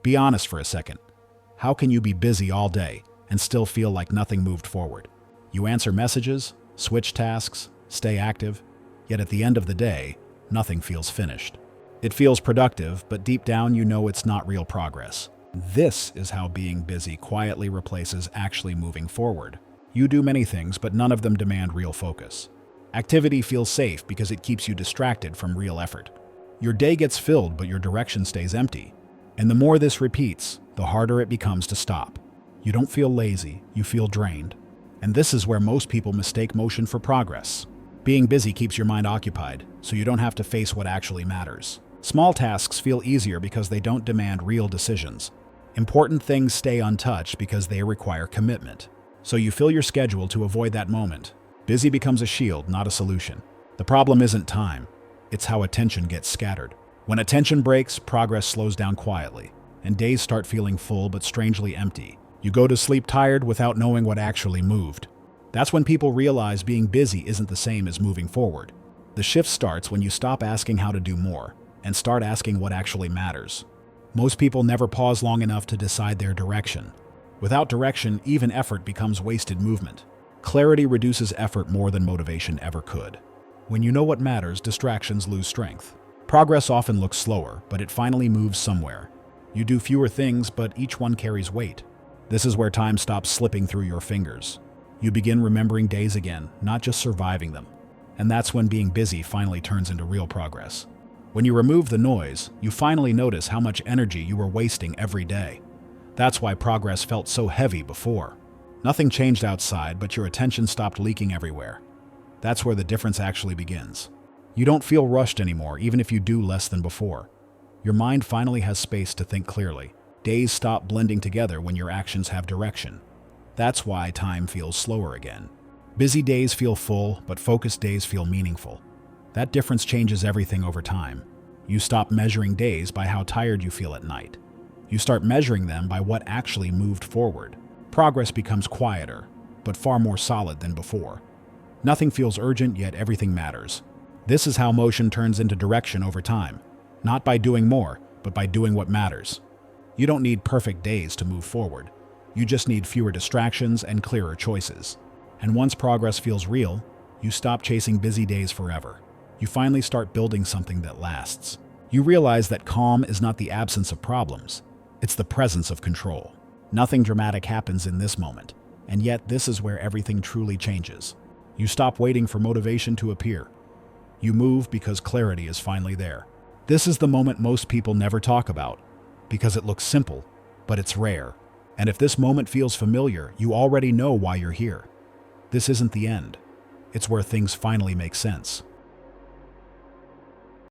Be honest for a second. How can you be busy all day and still feel like nothing moved forward? You answer messages, switch tasks, stay active, yet at the end of the day, nothing feels finished. It feels productive, but deep down you know it's not real progress. This is how being busy quietly replaces actually moving forward. You do many things, but none of them demand real focus. Activity feels safe because it keeps you distracted from real effort. Your day gets filled, but your direction stays empty. And the more this repeats, the harder it becomes to stop. You don't feel lazy, you feel drained. And this is where most people mistake motion for progress. Being busy keeps your mind occupied, so you don't have to face what actually matters. Small tasks feel easier because they don't demand real decisions. Important things stay untouched because they require commitment. So you fill your schedule to avoid that moment. Busy becomes a shield, not a solution. The problem isn't time, it's how attention gets scattered. When attention breaks, progress slows down quietly, and days start feeling full but strangely empty. You go to sleep tired without knowing what actually moved. That's when people realize being busy isn't the same as moving forward. The shift starts when you stop asking how to do more and start asking what actually matters. Most people never pause long enough to decide their direction. Without direction, even effort becomes wasted movement. Clarity reduces effort more than motivation ever could. When you know what matters, distractions lose strength. Progress often looks slower, but it finally moves somewhere. You do fewer things, but each one carries weight. This is where time stops slipping through your fingers. You begin remembering days again, not just surviving them. And that's when being busy finally turns into real progress. When you remove the noise, you finally notice how much energy you were wasting every day. That's why progress felt so heavy before. Nothing changed outside, but your attention stopped leaking everywhere. That's where the difference actually begins. You don't feel rushed anymore, even if you do less than before. Your mind finally has space to think clearly. Days stop blending together when your actions have direction. That's why time feels slower again. Busy days feel full, but focused days feel meaningful. That difference changes everything over time. You stop measuring days by how tired you feel at night. You start measuring them by what actually moved forward. Progress becomes quieter, but far more solid than before. Nothing feels urgent, yet everything matters. This is how motion turns into direction over time. Not by doing more, but by doing what matters. You don't need perfect days to move forward. You just need fewer distractions and clearer choices. And once progress feels real, you stop chasing busy days forever. You finally start building something that lasts. You realize that calm is not the absence of problems. It's the presence of control. Nothing dramatic happens in this moment, and yet this is where everything truly changes. You stop waiting for motivation to appear. You move because clarity is finally there. This is the moment most people never talk about, because it looks simple, but it's rare. And if this moment feels familiar, you already know why you're here. This isn't the end. It's where things finally make sense.